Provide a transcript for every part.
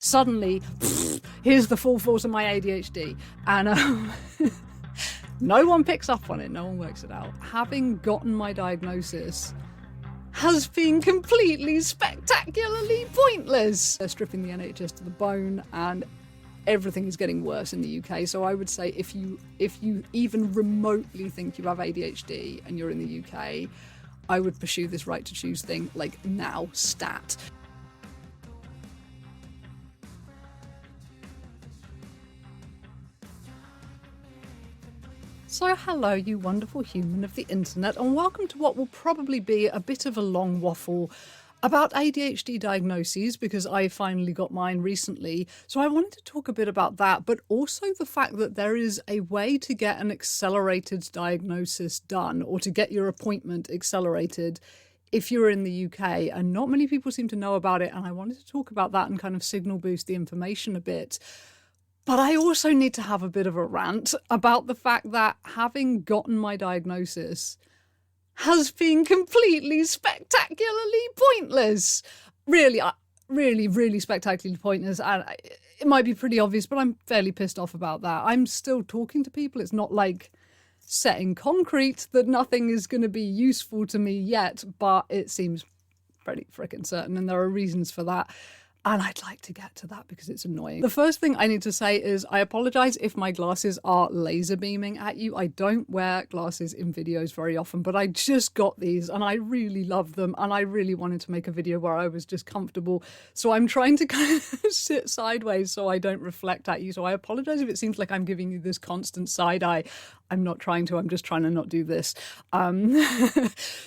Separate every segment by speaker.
Speaker 1: suddenly, here's the full force of my ADHD. And no one picks up on it, no one works it out. Having gotten my diagnosis has been completely spectacularly pointless. They're stripping the NHS to the bone and everything is getting worse in the UK. So I would say if you even remotely think you have ADHD and you're in the UK, I would pursue this right to choose thing like now, stat. So hello, you wonderful human of the internet, and welcome to what will probably be a bit of a long waffle about ADHD diagnoses, because I finally got mine recently. So I wanted to talk a bit about that, but also the fact that there is a way to get an accelerated diagnosis done, or to get your appointment accelerated if you're in the UK, and not many people seem to know about it. And I wanted to talk about that and kind of signal boost the information a bit. But I also need to have a bit of a rant about the fact that having gotten my diagnosis has been completely spectacularly pointless. Really spectacularly pointless. And it might be pretty obvious, but I'm fairly pissed off about that. I'm still talking to people. It's not like set in concrete that nothing is going to be useful to me yet, but it seems pretty frickin' certain, and there are reasons for that. And I'd like to get to that because it's annoying. The first thing I need to say is I apologise if my glasses are laser beaming at you. I don't wear glasses in videos very often, but I just got these and I really love them. And I really wanted to make a video where I was just comfortable. So I'm trying to kind of sit sideways so I don't reflect at you. So I apologise if it seems like I'm giving you this constant side eye. I'm not trying to, I'm just trying to not do this.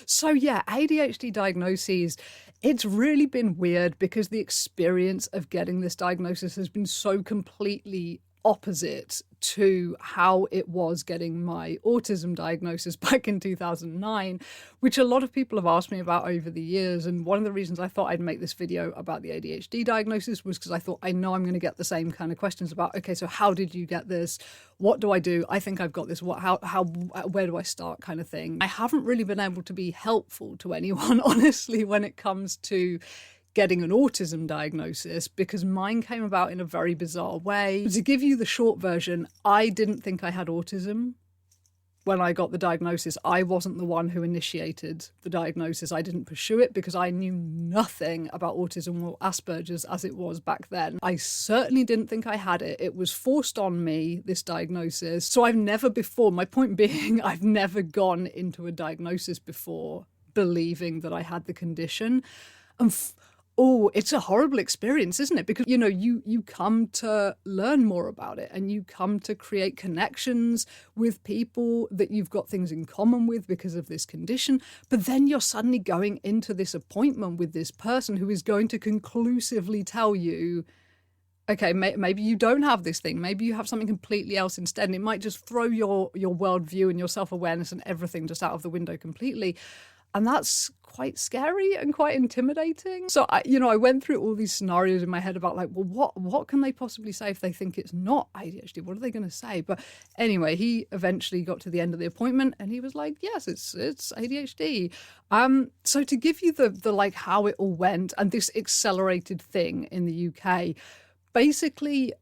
Speaker 1: So yeah, ADHD diagnoses. It's really been weird because the experience of getting this diagnosis has been so completely opposite to how it was getting my autism diagnosis back in 2009, which a lot of people have asked me about over the years. And one of the reasons I thought I'd make this video about the ADHD diagnosis was because I thought, I know I'm going to get the same kind of questions about, okay, so how did you get this? What do I do? I think I've got this. Where do I start kind of thing? I haven't really been able to be helpful to anyone, honestly, when it comes to getting an autism diagnosis, because mine came about in a very bizarre way. To give you the short version, I didn't think I had autism when I got the diagnosis. I wasn't the one who initiated the diagnosis. I didn't pursue it because I knew nothing about autism or Asperger's as it was back then. I certainly didn't think I had it. It was forced on me, this diagnosis. So I've never before, my point being, I've never gone into a diagnosis before believing that I had the condition. And it's a horrible experience, isn't it? Because, you know, you come to learn more about it and you come to create connections with people that you've got things in common with because of this condition. But then you're suddenly going into this appointment with this person who is going to conclusively tell you, okay, maybe you don't have this thing. Maybe you have something completely else instead. And it might just throw your worldview and your self-awareness and everything just out of the window completely. And that's quite scary and quite intimidating. So, I went through all these scenarios in my head about like, well, what can they possibly say if they think it's not ADHD? What are they going to say? But anyway, he eventually got to the end of the appointment and he was like, yes, it's ADHD. So to give you the like how it all went and this accelerated thing in the UK, basically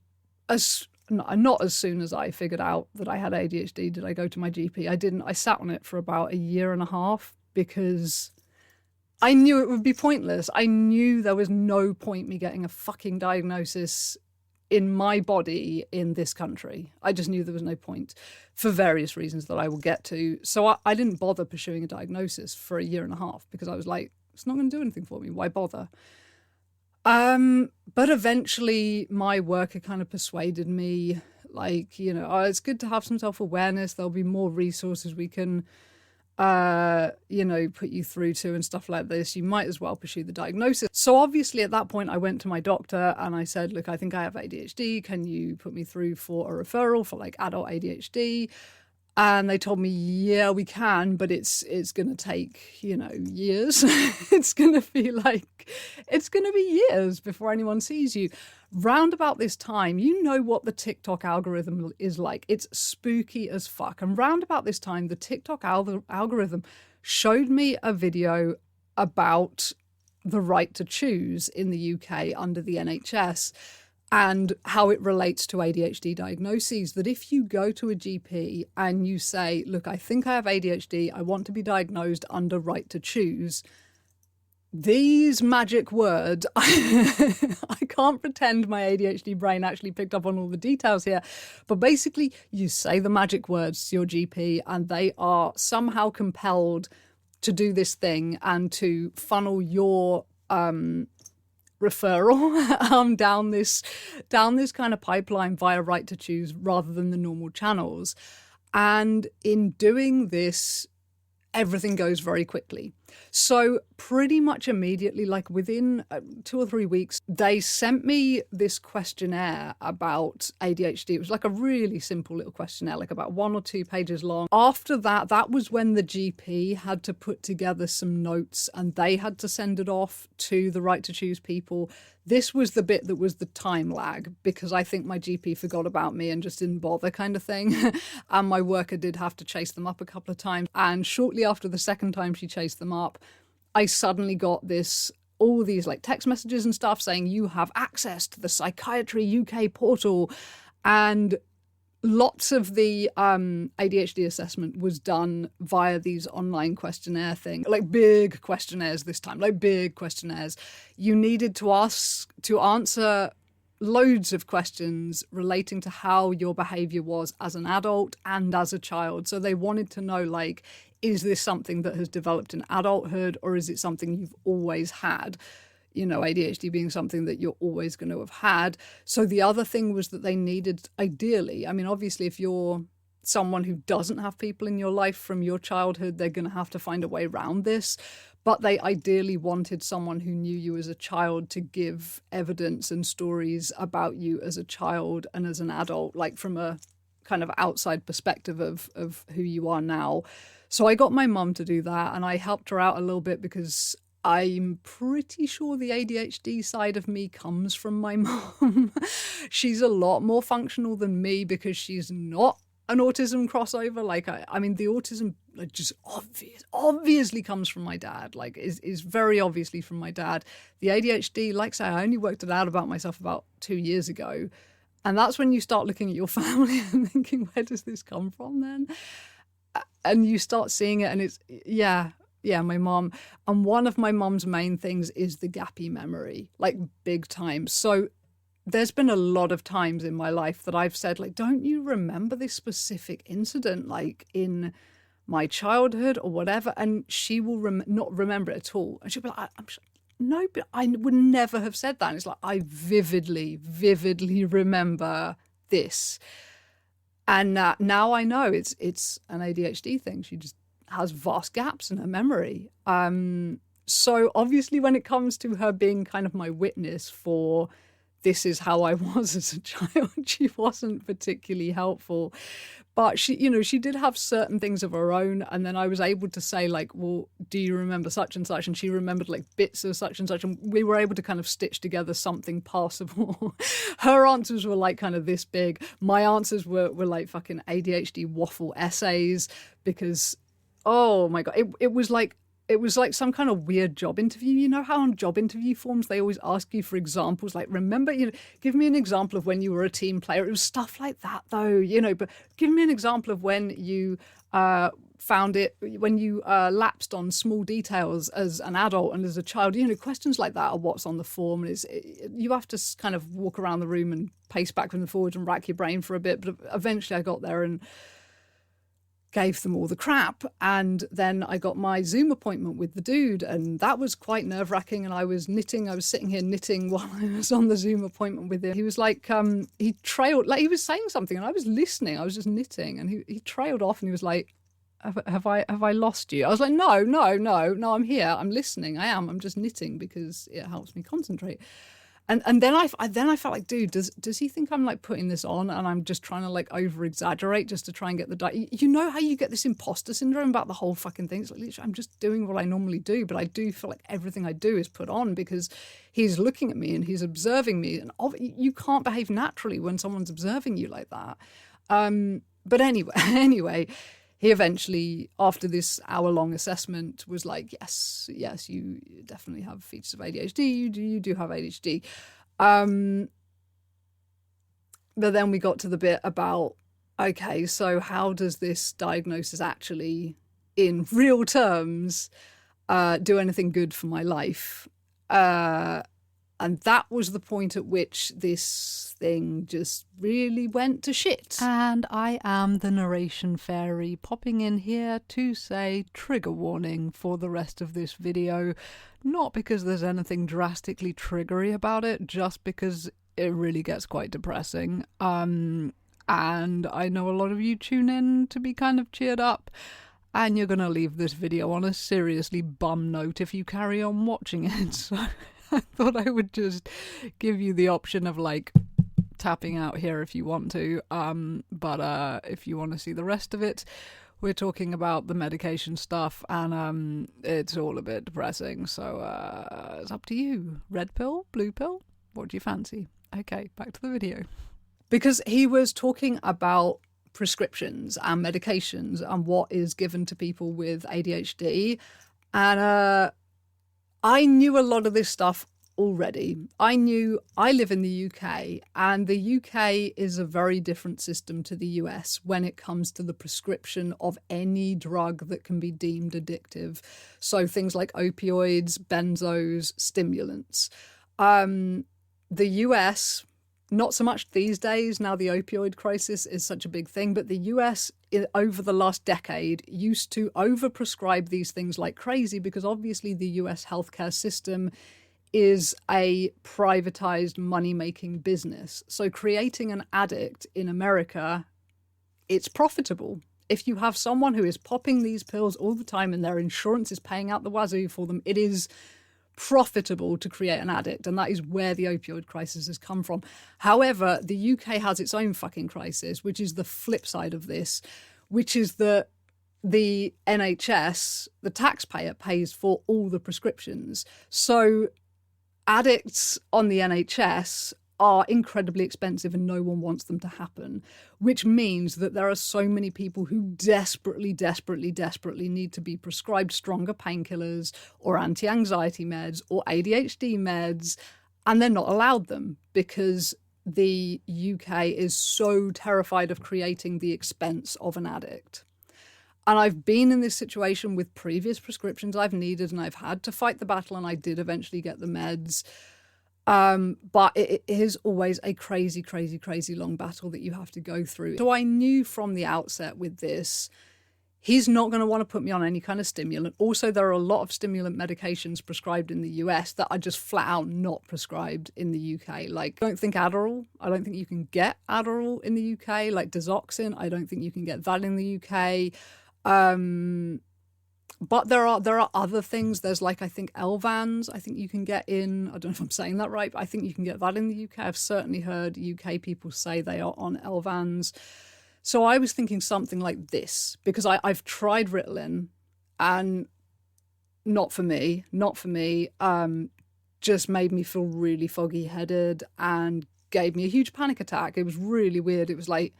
Speaker 1: not as soon as I figured out that I had ADHD did I go to my GP. I didn't. I sat on it for about a year and a half because I knew it would be pointless. I knew there was no point me getting a fucking diagnosis in my body in this country. I just knew there was no point for various reasons that I will get to. So I didn't bother pursuing a diagnosis for a year and a half because I was like, it's not going to do anything for me. Why bother? But eventually my worker kind of persuaded me, like, it's good to have some self-awareness. There'll be more resources we can put you through to and stuff like this. You might as well pursue the diagnosis. So obviously at that point I went to my doctor and I said, look, I think I have ADHD. Can you put me through for a referral for like adult ADHD? And they told me, yeah, we can, but it's going to take, years. It's going to be years before anyone sees you. Round about this time, you know what the TikTok algorithm is like. It's spooky as fuck. And round about this time, the TikTok algorithm showed me a video about the right to choose in the UK under the NHS. and how it relates to ADHD diagnoses, that if you go to a GP and you say, look, I think I have ADHD, I want to be diagnosed under right to choose, these magic words, I can't pretend my ADHD brain actually picked up on all the details here, but basically you say the magic words to your GP and they are somehow compelled to do this thing and to funnel your referral down this kind of pipeline via right to choose rather than the normal channels. And in doing this, everything goes very quickly. So pretty much immediately, like within 2 or 3 weeks, they sent me this questionnaire about ADHD. It was like a really simple little questionnaire, like about 1 or 2 pages long. After that, that was when the GP had to put together some notes and they had to send it off to the right to choose people. This was the bit that was the time lag, because I think my GP forgot about me and just didn't bother, kind of thing. And my worker did have to chase them up a couple of times. And shortly after the second time she chased them up, I suddenly got all these like text messages and stuff saying you have access to the Psychiatry UK portal. And lots of the ADHD assessment was done via these online questionnaire things, like big questionnaires this time, like big questionnaires. You needed to answer loads of questions relating to how your behavior was as an adult and as a child. So they wanted to know, like, is this something that has developed in adulthood or is it something you've always had? You know, ADHD being something that you're always going to have had. So the other thing was that they needed, ideally, I mean, obviously, if you're someone who doesn't have people in your life from your childhood, they're going to have to find a way around this. But they ideally wanted someone who knew you as a child to give evidence and stories about you as a child and as an adult, like from a kind of outside perspective of who you are now. So I got my mum to do that, and I helped her out a little bit because I'm pretty sure the ADHD side of me comes from my mum. She's a lot more functional than me because she's not an autism crossover. Like, I mean, the autism just obviously comes from my dad, like is very obviously from my dad. The ADHD, like I say, I only worked it out about myself about 2 years ago. And that's when you start looking at your family and thinking, where does this come from then? And you start seeing it and it's, yeah, my mom. And one of my mom's main things is the gappy memory, like big time. So there's been a lot of times in my life that I've said, like, don't you remember this specific incident, like in my childhood or whatever? And she will not remember it at all. And she'll be like, no, but I would never have said that. And it's like, I vividly remember this. And now I know it's an ADHD thing. She just has vast gaps in her memory. So obviously when it comes to her being kind of my witness for this is how I was as a child, she wasn't particularly helpful. But she did have certain things of her own. And then I was able to say, like, well, do you remember such and such? And she remembered like bits of such and such. And we were able to kind of stitch together something passable. Her answers were like kind of this big. My answers were like fucking ADHD waffle essays because, oh my God, it was like some kind of weird job interview. You know how on job interview forms, they always ask you for examples, like, remember, give me an example of when you were a team player. It was stuff like that though, but give me an example of when you lapsed on small details as an adult and as a child. Questions like that are what's on the form. And you have to kind of walk around the room and pace backwards and forwards and rack your brain for a bit. But eventually I got there and gave them all the crap. And then I got my Zoom appointment with the dude, and that was quite nerve-wracking. And I was sitting here knitting while I was on the Zoom appointment with him. He was like, he trailed, like he was saying something and I was listening. I was just knitting and he trailed off and he was like, have I lost you? I was like, no, I'm here. I'm listening. I'm just knitting because it helps me concentrate. And then I felt like, dude, does he think I'm like putting this on and I'm just trying to like over exaggerate just to try and get the you know how you get this imposter syndrome about the whole fucking thing? It's like, literally, I'm just doing what I normally do, but I do feel like everything I do is put on because he's looking at me and he's observing me, and you can't behave naturally when someone's observing you like that. But anyway. He eventually, after this hour-long assessment, was like, yes, you definitely have features of ADHD. You do have ADHD. But then we got to the bit about, okay, so how does this diagnosis actually, in real terms, do anything good for my life? And that was the point at which this thing just really went to shit. And I am the narration fairy, popping in here to say trigger warning for the rest of this video. Not because there's anything drastically triggery about it, just because it really gets quite depressing. And I know a lot of you tune in to be kind of cheered up. And you're going to leave this video on a seriously bum note if you carry on watching it. So I thought I would just give you the option of like tapping out here if you want to. But if you want to see the rest of it, we're talking about the medication stuff and it's all a bit depressing. So it's up to you. Red pill, blue pill, what do you fancy? Okay, back to the video. Because he was talking about prescriptions and medications and what is given to people with ADHD. And I knew a lot of this stuff already. I live in the UK, and the UK is a very different system to the US when it comes to the prescription of any drug that can be deemed addictive. So things like opioids, benzos, stimulants. The US, not so much these days, now the opioid crisis is such a big thing, but the US over the last decade used to overprescribe these things like crazy because obviously the US healthcare system is a privatized money-making business. So creating an addict in America, it's profitable. If you have someone who is popping these pills all the time and their insurance is paying out the wazoo for them, it is profitable to create an addict, and that is where the opioid crisis has come from. However, the UK has its own fucking crisis, which is the flip side of this, which is that the NHS, the taxpayer, pays for all the prescriptions. So addicts on the NHS are incredibly expensive and no one wants them to happen, which means that there are so many people who desperately need to be prescribed stronger painkillers or anti-anxiety meds or ADHD meds, and they're not allowed them because the UK is so terrified of creating the expense of an addict. And I've been in this situation with previous prescriptions I've needed, and I've had to fight the battle, and I did eventually get the meds. But it is always a crazy long battle that you have to go through. So I knew from the outset with this, he's not going to want to put me on any kind of stimulant. Also, there are a lot of stimulant medications prescribed in the US that are just flat out not prescribed in the UK. Like, I don't think Adderall, I don't think you can get Adderall in the UK. Like Desoxyn, I don't think you can get that in the UK. But there are other things. There's like, I think Elvans, I think you can get in, I don't know if I'm saying that right, but I think you can get that in the UK. I've certainly heard UK people say they are on Elvans. So I was thinking something like this, because I've tried Ritalin and not for me, just made me feel really foggy headed and gave me a huge panic attack. It was really weird. It was like,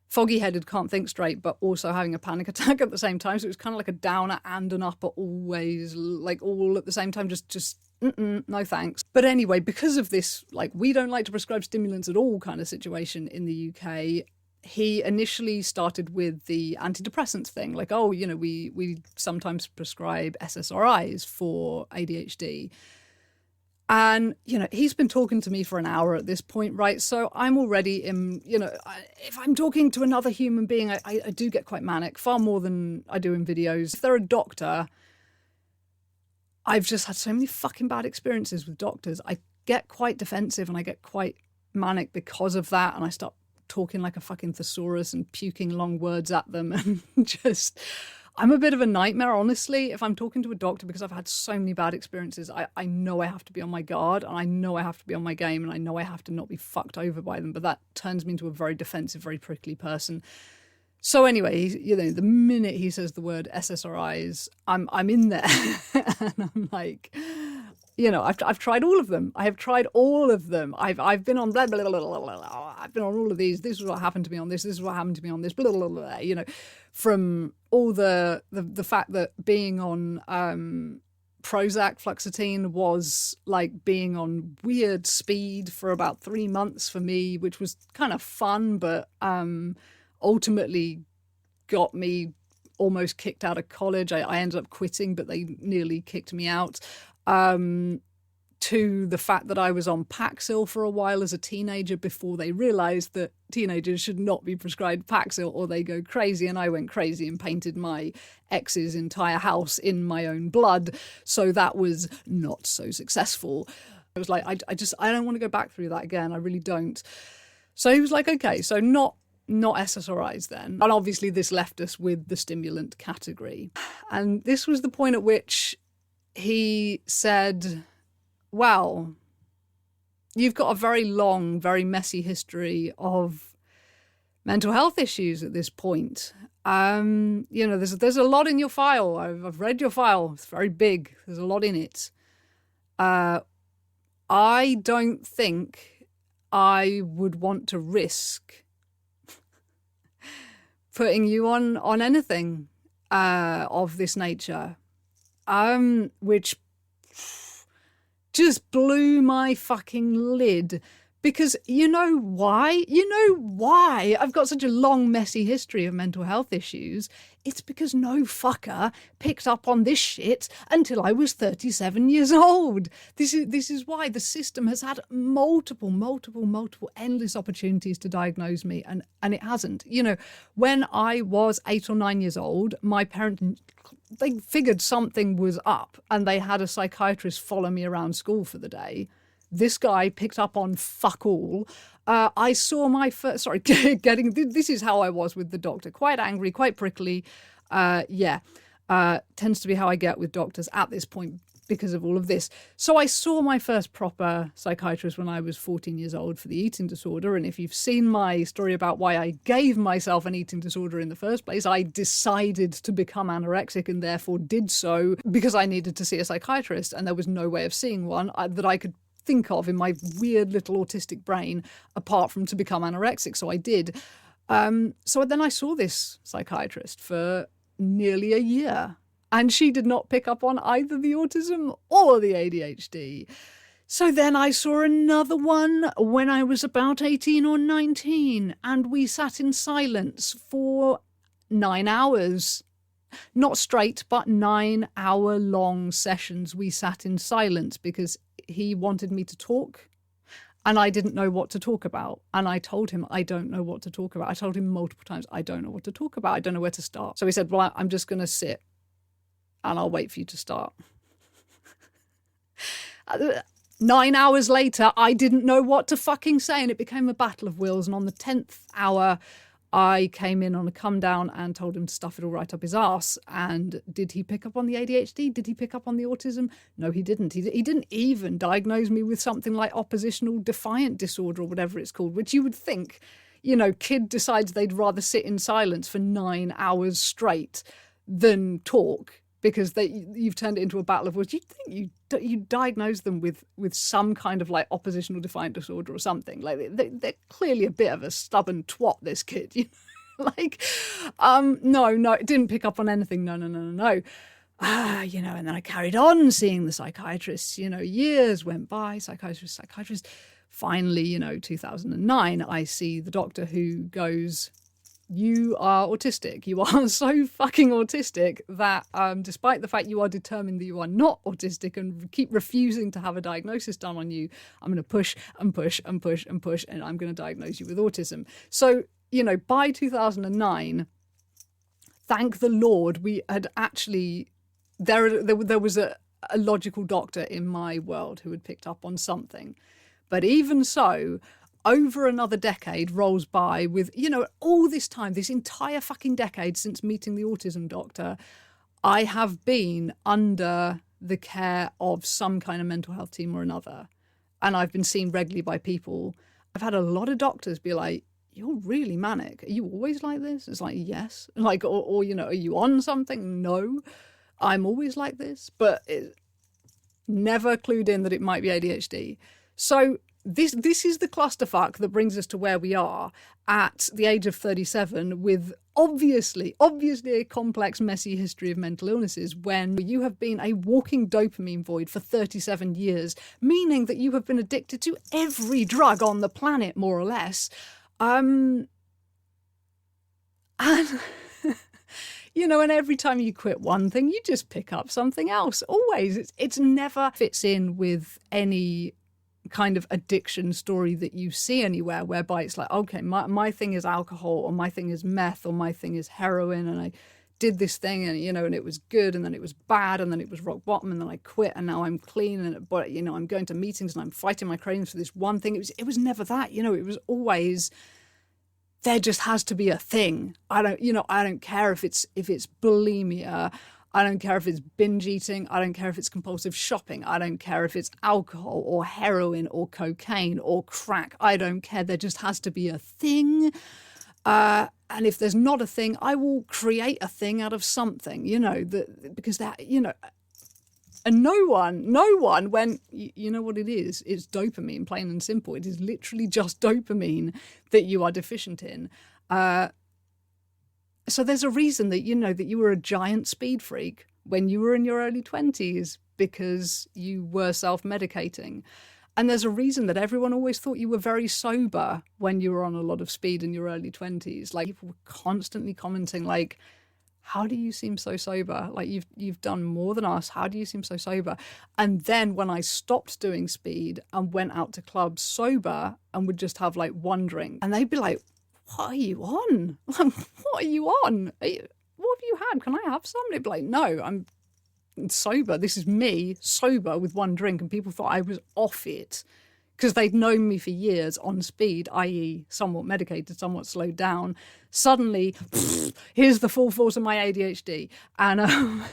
Speaker 1: foggy-headed, can't think straight, but also having a panic attack at the same time. So it was kind of like a downer and an upper always, like all at the same time, just no thanks. But anyway, because of this, like, we don't like to prescribe stimulants at all kind of situation in the UK, he initially started with the antidepressants thing. Like, oh, you know, we sometimes prescribe SSRIs for ADHD. And, you know, he's been talking to me for an hour at this point, right? So I'm already in, you know, if I'm talking to another human being, I do get quite manic, far more than I do in videos. If they're a doctor, I've just had so many fucking bad experiences with doctors. I get quite defensive and I get quite manic because of that. And I start talking like a fucking thesaurus and puking long words at them and just... I'm a bit of a nightmare, honestly, if I'm talking to a doctor, because I've had so many bad experiences. I know I have to be on my guard, and I know I have to be on my game, and I know I have to not be fucked over by them. But that turns me into a very defensive, very prickly person. So anyway, you know, the minute he says the word SSRIs, I'm in there, and I'm like, you know, I've tried all of them. I have tried all of them. I've been on blah, blah, blah, blah, blah. I've been on all of these. This is what happened to me on this. This is what happened to me on this. Blah, blah, blah, blah. You know, from all the fact that being on Prozac, fluoxetine was like being on weird speed for about 3 months for me, which was kind of fun, but ultimately got me almost kicked out of college. I ended up quitting, but they nearly kicked me out. To the fact that I was on Paxil for a while as a teenager before they realised that teenagers should not be prescribed Paxil or they go crazy. And I went crazy and painted my ex's entire house in my own blood. So that was not so successful. I was like, I don't want to go back through that again. I really don't. So he was like, okay, so not SSRIs then. And obviously this left us with the stimulant category. And this was the point at which he said, well, you've got a very long, very messy history of mental health issues at this point. There's a lot in your file. I've read your file. It's very big. There's a lot in it. I don't think I would want to risk putting you on anything of this nature, which just blew my fucking lid. Because you know why? I've got such a long, messy history of mental health issues. It's because no fucker picked up on this shit until I was 37 years old. This is why the system has had multiple, endless opportunities to diagnose me, and it hasn't. When I was 8 or 9 years old, my parents, they figured something was up and they had a psychiatrist follow me around school for the day. This guy picked up on fuck all. I saw my first, this is how I was with the doctor. Quite angry, quite prickly. Tends to be how I get with doctors at this point because of all of this. So I saw my first proper psychiatrist when I was 14 years old for the eating disorder. And if you've seen my story about why I gave myself an eating disorder in the first place, I decided to become anorexic and therefore did so because I needed to see a psychiatrist. And there was no way of seeing one that I could think of in my weird little autistic brain apart from to become anorexic. So I did. So then I saw this psychiatrist for nearly a year, and she did not pick up on either the autism or the ADHD. So then I saw another one when I was about 18 or 19, and we sat in silence for 9 hours. Not straight, but 9-hour-long sessions we sat in silence because he wanted me to talk and I didn't know what to talk about. And I told him, I don't know what to talk about. I told him multiple times, I don't know what to talk about. I don't know where to start. So he said, well, I'm just going to sit and I'll wait for you to start. 9 hours later, I didn't know what to fucking say. And it became a battle of wills. And on the 10th hour, I came in on a come down and told him to stuff it all right up his arse. And did he pick up on the ADHD? Did he pick up on the autism? No, he didn't. He didn't even diagnose me with something like oppositional defiant disorder or whatever it's called, which you would think, kid decides they'd rather sit in silence for 9 hours straight than talk because you've turned it into a battle of words. You'd think you diagnose them with some kind of like oppositional defiant disorder or something. Like they're clearly a bit of a stubborn twat, this kid. No, it didn't pick up on anything. No. And then I carried on seeing the psychiatrists. Years went by, psychiatrist. Finally, 2009, I see the doctor who goes, you are autistic. You are so fucking autistic that despite the fact you are determined that you are not autistic and keep refusing to have a diagnosis done on you, I'm going to push and push and push and push, and I'm going to diagnose you with autism. So, by 2009, thank the Lord, we had actually, there was a logical doctor in my world who had picked up on something. But even so, over another decade rolls by with, all this time, this entire fucking decade since meeting the autism doctor, I have been under the care of some kind of mental health team or another. And I've been seen regularly by people. I've had a lot of doctors be like, you're really manic. Are you always like this? It's like, yes. Like, or are you on something? No, I'm always like this. But it never clued in that it might be ADHD. So this is the clusterfuck that brings us to where we are at the age of 37 with obviously a complex, messy history of mental illnesses when you have been a walking dopamine void for 37 years, meaning that you have been addicted to every drug on the planet, more or less. And and every time you quit one thing, you just pick up something else. Always. It's never fits in with any kind of addiction story that you see anywhere, whereby it's like, okay, my thing is alcohol, or my thing is meth, or my thing is heroin, and I did this thing and and it was good, and then it was bad, and then it was rock bottom, and then I quit, and now I'm clean, but I'm going to meetings and I'm fighting my cravings for this one thing. It was never that. It was always, there just has to be a thing. I don't care if it's bulimia. I don't care if it's binge eating. I don't care if it's compulsive shopping. I don't care if it's alcohol or heroin or cocaine or crack. I don't care. There just has to be a thing. And if there's not a thing, I will create a thing out of something, because that, and no one when, you know what it is? It's dopamine, plain and simple. It is literally just dopamine that you are deficient in. So there's a reason that that you were a giant speed freak when you were in your early 20s because you were self-medicating. And there's a reason that everyone always thought you were very sober when you were on a lot of speed in your early 20s. Like, people were constantly commenting, like, how do you seem so sober? Like, you've done more than us. How do you seem so sober? And then when I stopped doing speed and went out to clubs sober and would just have like one drink, and they'd be like, what are you on? What are you on? What have you had? Can I have some? They'd be like, no, I'm sober. This is me sober with one drink. And people thought I was off it because they'd known me for years on speed, i.e. somewhat medicated, somewhat slowed down. Suddenly, here's the full force of my ADHD. And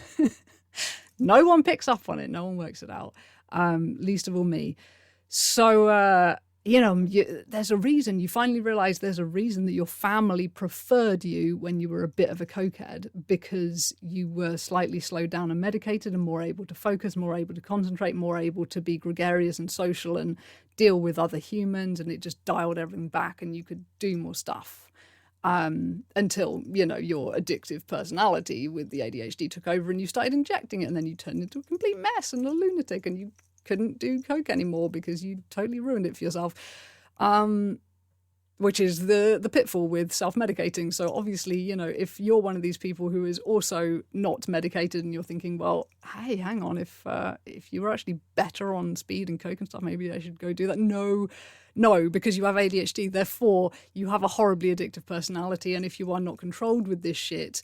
Speaker 1: no one picks up on it. No one works it out, least of all me. So, there's a reason. You finally realise there's a reason that your family preferred you when you were a bit of a cokehead, because you were slightly slowed down and medicated and more able to focus, more able to concentrate, more able to be gregarious and social and deal with other humans, and it just dialed everything back and you could do more stuff. Until, your addictive personality with the ADHD took over and you started injecting it, and then you turned into a complete mess and a lunatic, and you couldn't do coke anymore because you totally ruined it for yourself, which is the pitfall with self-medicating. So obviously, if you're one of these people who is also not medicated and you're thinking, well, hey, hang on, if you were actually better on speed and coke and stuff, maybe I should go do that. No, because you have ADHD, therefore you have a horribly addictive personality, and if you are not controlled with this shit,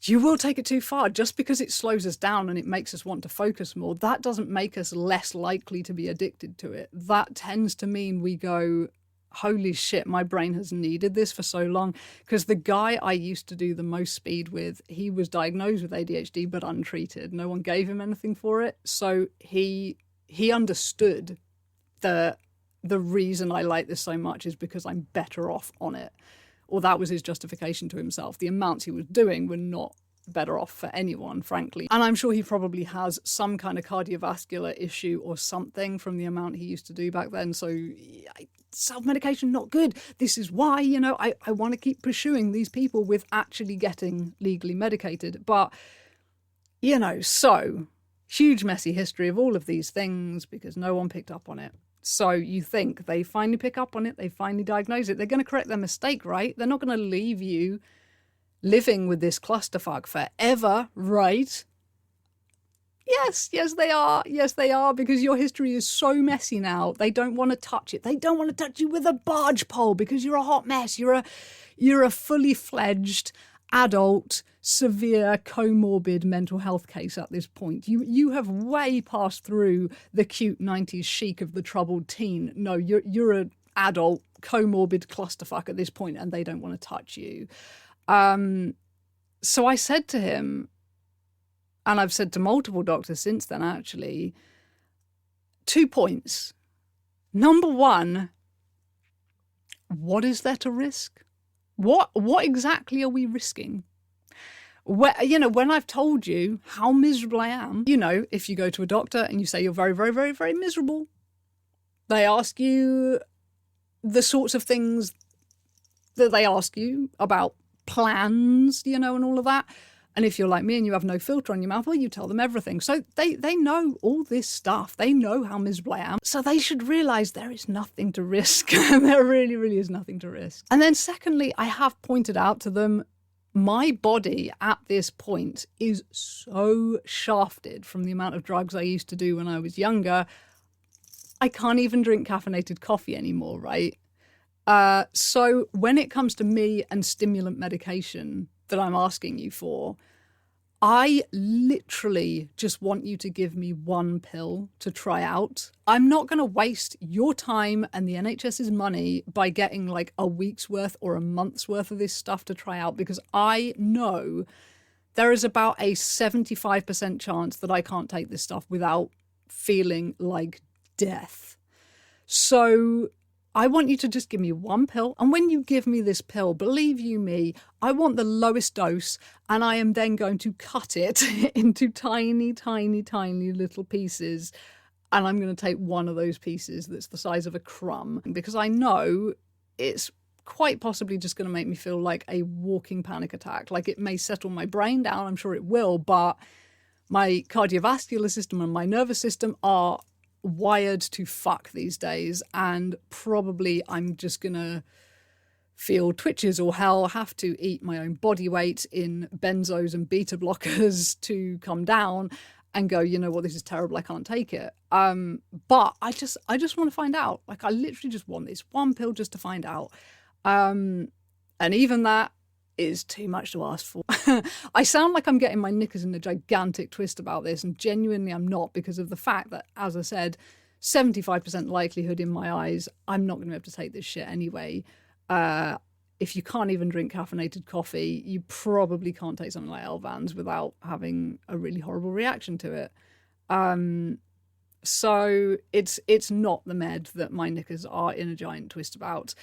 Speaker 1: you will take it too far. Just because it slows us down and it makes us want to focus more, that doesn't make us less likely to be addicted to it. That tends to mean we go, holy shit, my brain has needed this for so long. Because the guy I used to do the most speed with, he was diagnosed with ADHD but untreated. No one gave him anything for it. So he understood that the reason I like this so much is because I'm better off on it. Or that was his justification to himself. The amounts he was doing were not better off for anyone, frankly. And I'm sure he probably has some kind of cardiovascular issue or something from the amount he used to do back then. So self-medication, not good. This is why, I want to keep pursuing these people with actually getting legally medicated. But, so huge messy history of all of these things because no one picked up on it. So you think they finally pick up on it, they finally diagnose it, they're going to correct their mistake, right? They're not going to leave you living with this clusterfuck forever, right? Yes, they are. Yes, they are, because your history is so messy now. They don't want to touch it. They don't want to touch you with a barge pole because you're a hot mess. You're a fully fledged adult, severe, comorbid mental health case at this point. You have way passed through the cute 90s chic of the troubled teen. No, you're an adult, comorbid clusterfuck at this point, and they don't want to touch you. So I said to him, and I've said to multiple doctors since then, actually, 2 points. Number one, what is there to risk? What exactly are we risking? When I've told you how miserable I am, if you go to a doctor and you say you're very, very, very, very miserable, They ask you the sorts of things that they ask you about plans, and all of that. And if you're like me and you have no filter on your mouth, well, you tell them everything. So they know all this stuff. They know how miserable I am. So they should realise there is nothing to risk. There really, really is nothing to risk. And then secondly, I have pointed out to them, my body at this point is so shafted from the amount of drugs I used to do when I was younger. I can't even drink caffeinated coffee anymore, right? So when it comes to me and stimulant medication that I'm asking you for, I literally just want you to give me one pill to try out. I'm not going to waste your time and the NHS's money by getting like a week's worth or a month's worth of this stuff to try out, because I know there is about a 75% chance that I can't take this stuff without feeling like death. So I want you to just give me one pill. And when you give me this pill, believe you me, I want the lowest dose, and I am then going to cut it into tiny, tiny, tiny little pieces. And I'm going to take one of those pieces that's the size of a crumb, because I know it's quite possibly just going to make me feel like a walking panic attack. Like, it may settle my brain down, I'm sure it will, but my cardiovascular system and my nervous system are wired to fuck these days, and probably I'm just gonna feel twitches or hell, have to eat my own body weight in benzos and beta blockers to come down and go, you know what, this is terrible, I can't take it. But I just want to find out. Like, I literally just want this one pill just to find out. And even that is too much to ask for. I sound like I'm getting my knickers in a gigantic twist about this, and genuinely I'm not, because of the fact that, as I said, 75% likelihood in my eyes, I'm not going to be able to take this shit anyway. If you can't even drink caffeinated coffee, you probably can't take something like Elvans without having a really horrible reaction to it. So it's not the med that my knickers are in a giant twist about.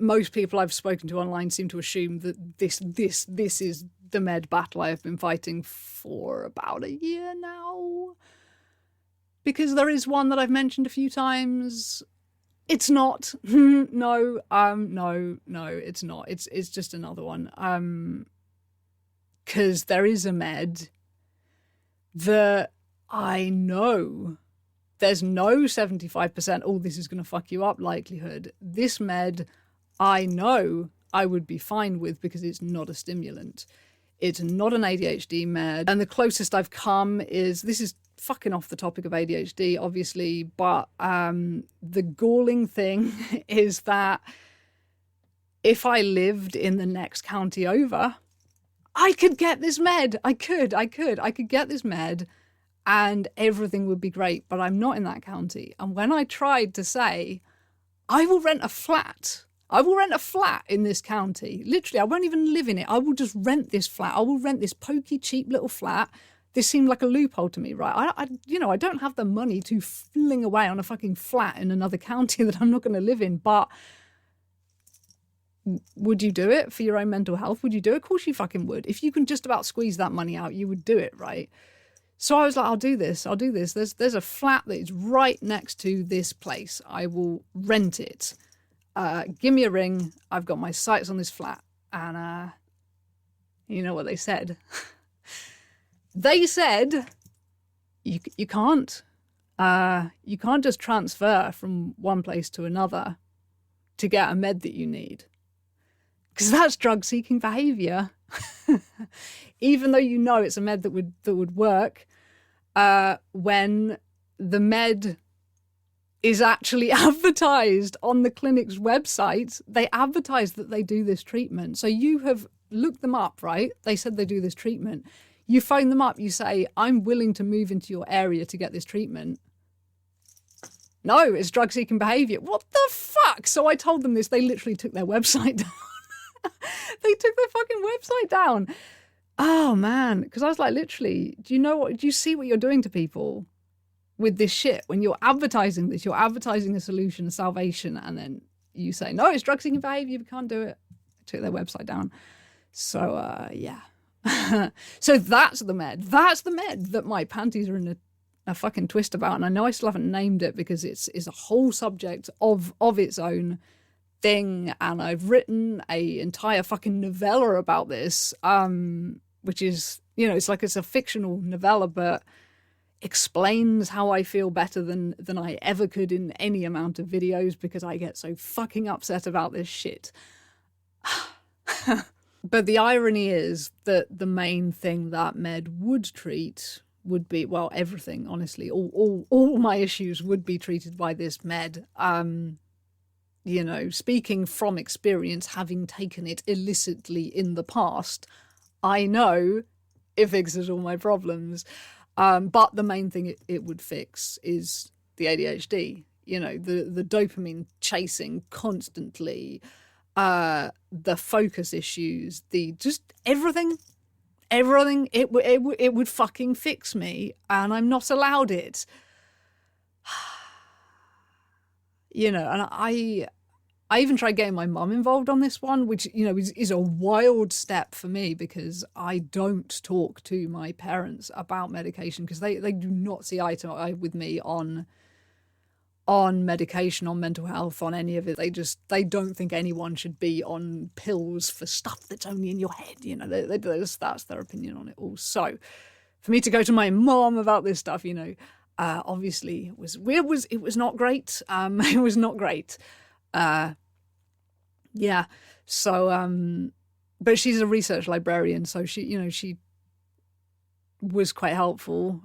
Speaker 1: Most people I've spoken to online seem to assume that this is the med battle I have been fighting for about a year now. Because there is one that I've mentioned a few times. It's not. No, it's not. It's just another one. Because there is a med that I know there's no 75%, oh, this is going to fuck you up likelihood. This med I know I would be fine with, because it's not a stimulant. It's not an ADHD med. And the closest I've come is, this is fucking off the topic of ADHD, obviously, but the galling thing is that if I lived in the next county over, I could get this med. I could get this med and everything would be great, but I'm not in that county. And when I tried to say, I will rent a flat in this county. Literally, I won't even live in it. I will just rent this flat. I will rent this pokey, cheap little flat. This seemed like a loophole to me, right? I don't have the money to fling away on a fucking flat in another county that I'm not going to live in. But would you do it for your own mental health? Would you do it? Of course you fucking would. If you can just about squeeze that money out, you would do it, right? So I was like, I'll do this. There's a flat that is right next to this place. I will rent it. Give me a ring. I've got my sights on this flat. And you know what they said? They said, you can't. You can't just transfer from one place to another to get a med that you need. Because that's drug-seeking behaviour. Even though you know it's a med that would work, when the med is actually advertised on the clinic's website, they advertise that they do this treatment. So you have looked them up, right? They said they do this treatment. You phone them up, you say, I'm willing to move into your area to get this treatment. No, it's drug-seeking behaviour. What the fuck? So I told them this. They literally took their website down. They took their fucking website down. Oh, man. Because I was like, literally, do you see what you're doing to people with this shit? When you're advertising this, you're advertising a solution, a salvation, and then you say, no, it's drug-seeking behaviour, we can't do it. They took their website down. So, yeah. So that's the med. That's the med that my panties are in a fucking twist about, and I know I still haven't named it because it's a whole subject of its own thing, and I've written a entire fucking novella about this, which is, it's a fictional novella, but explains how I feel better than I ever could in any amount of videos because I get so fucking upset about this shit. But the irony is that the main thing that med would treat would be, well, everything, honestly. All my issues would be treated by this med. Speaking from experience, having taken it illicitly in the past, I know it fixes all my problems. But the main thing it would fix is the ADHD. The dopamine chasing constantly, the focus issues, the just everything. It would fucking fix me, and I'm not allowed it. And I even tried getting my mum involved on this one, which, is a wild step for me because I don't talk to my parents about medication because they do not see eye to eye with me on medication, on mental health, on any of it. They don't think anyone should be on pills for stuff that's only in your head. That's their opinion on it all. So for me to go to my mom about this stuff, obviously it was not great. It was not great. Yeah. So, but she's a research librarian, so she was quite helpful.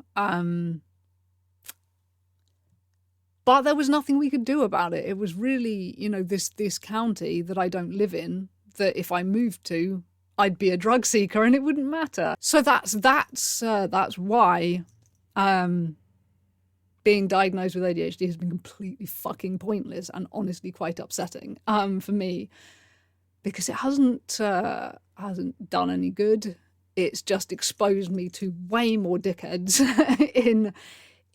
Speaker 1: But there was nothing we could do about it. It was really, this county that I don't live in, that if I moved to, I'd be a drug seeker and it wouldn't matter. So that's why, being diagnosed with ADHD has been completely fucking pointless and honestly quite upsetting for me, because it hasn't done any good. It's just exposed me to way more dickheads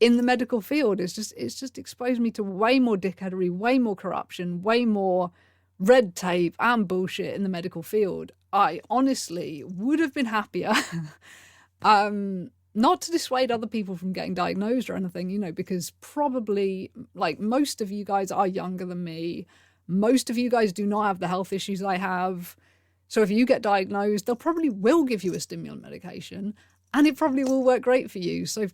Speaker 1: in the medical field. It's just exposed me to way more dickheadery, way more corruption, way more red tape and bullshit in the medical field. I honestly would have been happier. Not to dissuade other people from getting diagnosed or anything, because probably, like, most of you guys are younger than me. Most of you guys do not have the health issues I have. So if you get diagnosed, they'll probably will give you a stimulant medication and it probably will work great for you. So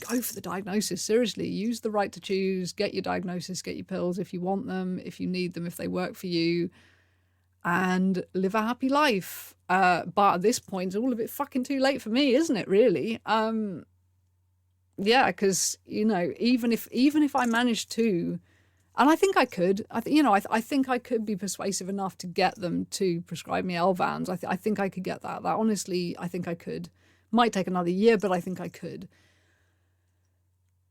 Speaker 1: go for the diagnosis. Seriously, use the right to choose, get your diagnosis, get your pills if you want them, if you need them, if they work for you, and live a happy life. But at this point, it's all a bit fucking too late for me, isn't it, really? Yeah, because, even if I managed to, and I think I could, I think I could be persuasive enough to get them to prescribe me Elvans. I think I could get that. That honestly, I think I could. Might take another year, but I think I could.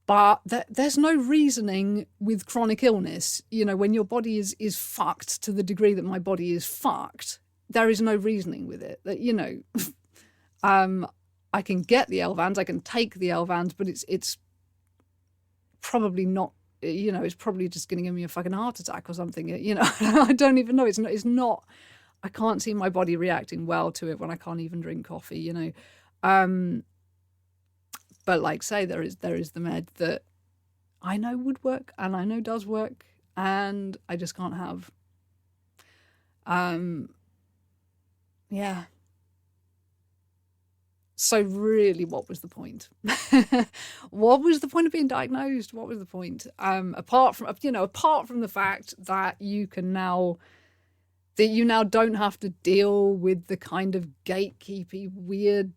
Speaker 1: But there's no reasoning with chronic illness. When your body is fucked to the degree that my body is fucked, there is no reasoning with it. That, I can get the Elvans, I can take the Elvans, but it's probably not, it's probably just going to give me a fucking heart attack or something. I don't even know. It's not, I can't see my body reacting well to it when I can't even drink coffee, But like say, there is the med that I know would work and I know does work, and I just can't have. Yeah. So really, what was the point? What was the point of being diagnosed? What was the point? Apart from the fact that you now don't have to deal with the kind of gatekeepy, weird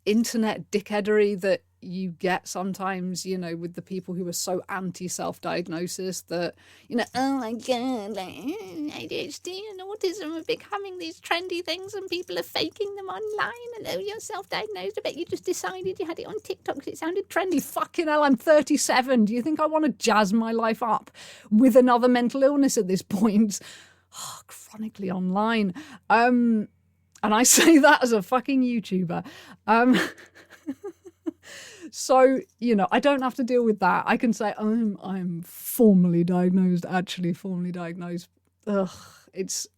Speaker 1: internet dickheadery that you get sometimes, with the people who are so anti-self-diagnosis that, oh my God, like, ADHD and autism are becoming these trendy things and people are faking them online. Hello, you're self-diagnosed. I bet you just decided you had it on TikTok because it sounded trendy. Fucking hell, I'm 37. Do you think I want to jazz my life up with another mental illness at this point? Oh, chronically online. And I say that as a fucking YouTuber. So, I don't have to deal with that. I can say, I'm formally diagnosed, actually formally diagnosed. Ugh, it's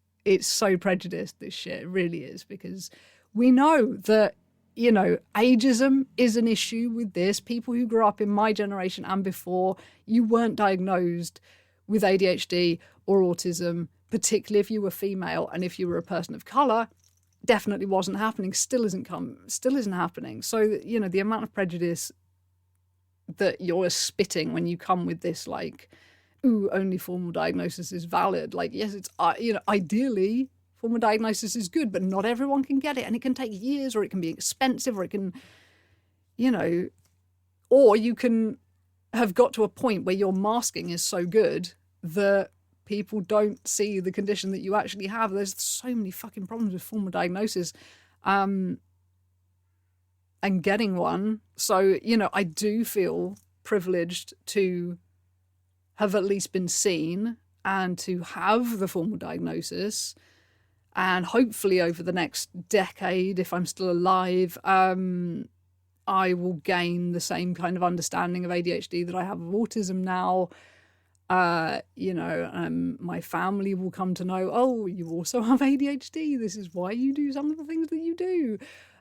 Speaker 1: so prejudiced, this shit. It really is, because we know that, ageism is an issue with this. People who grew up in my generation and before, you weren't diagnosed with ADHD or autism, particularly if you were female, and if you were a person of color, definitely wasn't happening, still isn't happening. So, the amount of prejudice that you're spitting when you come with this, like, ooh, only formal diagnosis is valid. Like, yes, it's, ideally, formal diagnosis is good, but not everyone can get it. And it can take years, or it can be expensive, or it can, or you can have got to a point where your masking is so good that people don't see the condition that you actually have. There's so many fucking problems with formal diagnosis and getting one. So, I do feel privileged to have at least been seen and to have the formal diagnosis. And hopefully over the next decade, if I'm still alive, I will gain the same kind of understanding of ADHD that I have of autism now. My family will come to know, oh, you also have ADHD. This is why you do some of the things that you do.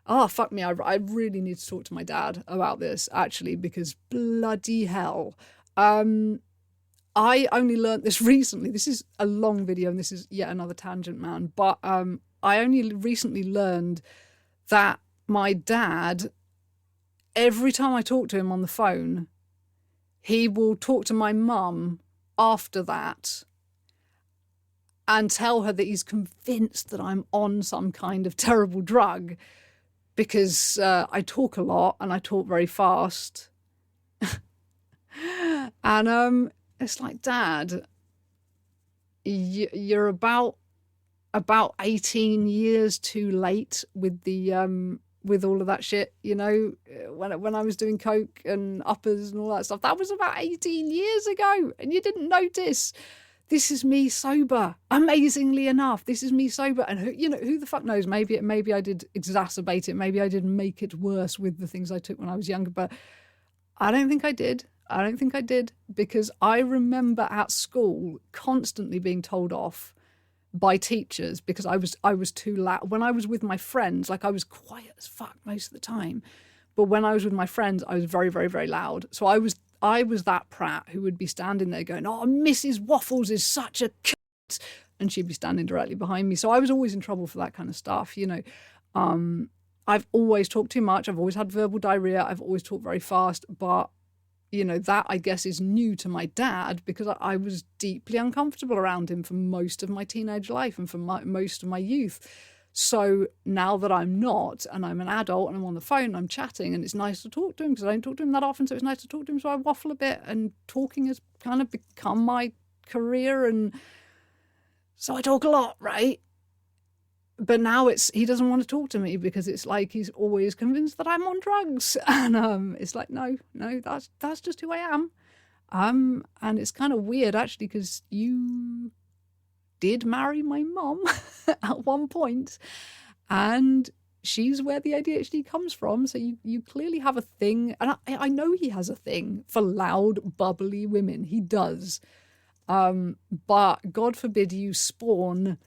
Speaker 1: Oh, fuck me. I really need to talk to my dad about this, actually, because bloody hell. I only learnt this recently. This is a long video and this is yet another tangent, man. But I only recently learned that my dad, every time I talk to him on the phone, he will talk to my mum after that and tell her that he's convinced that I'm on some kind of terrible drug because I talk a lot and I talk very fast. And it's like, Dad, you're about 18 years too late with the with all of that shit, when I was doing coke and uppers and all that stuff. That was about 18 years ago, and you didn't notice. This is me sober. Amazingly enough, this is me sober. And who the fuck knows? Maybe I did exacerbate it. Maybe I did make it worse with the things I took when I was younger. But I don't think I did. Because I remember at school constantly being told off by teachers because I was too loud. When I was with my friends, like, I was quiet as fuck most of the time, but when I was with my friends, I was very, very, very loud. So I was that prat who would be standing there going, oh, Mrs. Waffles is such a cunt, and she'd be standing directly behind me. So I was always in trouble for that kind of stuff. I've always talked too much. I've always had verbal diarrhea. I've always talked very fast, but that, I guess, is new to my dad because I was deeply uncomfortable around him for most of my teenage life and for most of my youth. So now that I'm not, and I'm an adult and I'm on the phone and I'm chatting, and it's nice to talk to him because I don't talk to him that often, so it's nice to talk to him, so I waffle a bit, and talking has kind of become my career, and so I talk a lot, right? But now he doesn't want to talk to me because it's like he's always convinced that I'm on drugs. And it's like, no, that's just who I am. And it's kind of weird, actually, because you did marry my mom at one point, and she's where the ADHD comes from. So you clearly have a thing. And I know he has a thing for loud, bubbly women. He does. But God forbid you spawn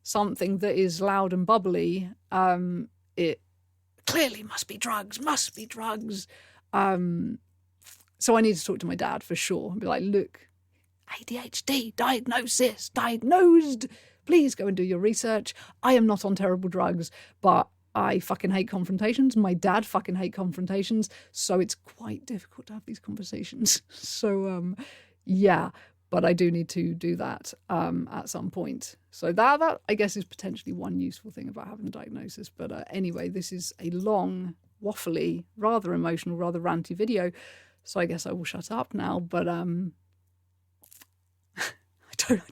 Speaker 1: something that is loud and bubbly. It clearly must be drugs. So I need to talk to my dad for sure and be like, look, ADHD, diagnosed. Please go and do your research. I am not on terrible drugs, but I fucking hate confrontations. My dad fucking hate confrontations. So it's quite difficult to have these conversations. So, yeah. But I do need to do that at some point. So that I guess is potentially one useful thing about having a diagnosis. But anyway, this is a long, waffly, rather emotional, rather ranty video. So I guess I will shut up now. But I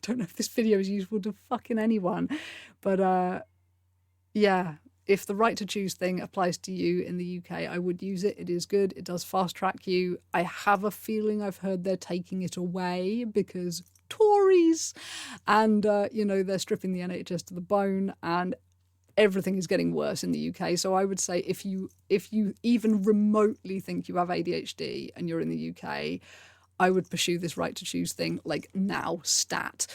Speaker 1: don't know if this video is useful to fucking anyone. But yeah. If the right to choose thing applies to you in the UK, I would use it. It is good. It does fast track you. I have a feeling I've heard they're taking it away because Tories and, they're stripping the NHS to the bone and everything is getting worse in the UK. So I would say if you even remotely think you have ADHD and you're in the UK, I would pursue this right to choose thing like now, stat.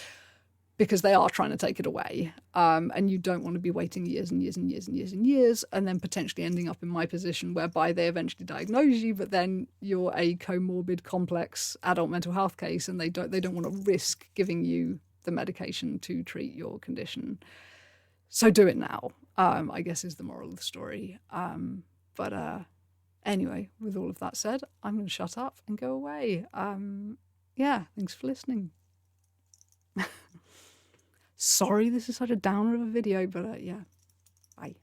Speaker 1: because they are trying to take it away. And you don't want to be waiting years and years and years and years and years, and then potentially ending up in my position whereby they eventually diagnose you, but then you're a comorbid, complex adult mental health case, and they don't want to risk giving you the medication to treat your condition. So do it now, I guess, is the moral of the story. But anyway, with all of that said, I'm going to shut up and go away. Yeah, thanks for listening. Sorry this is such a downer of a video, but yeah, bye.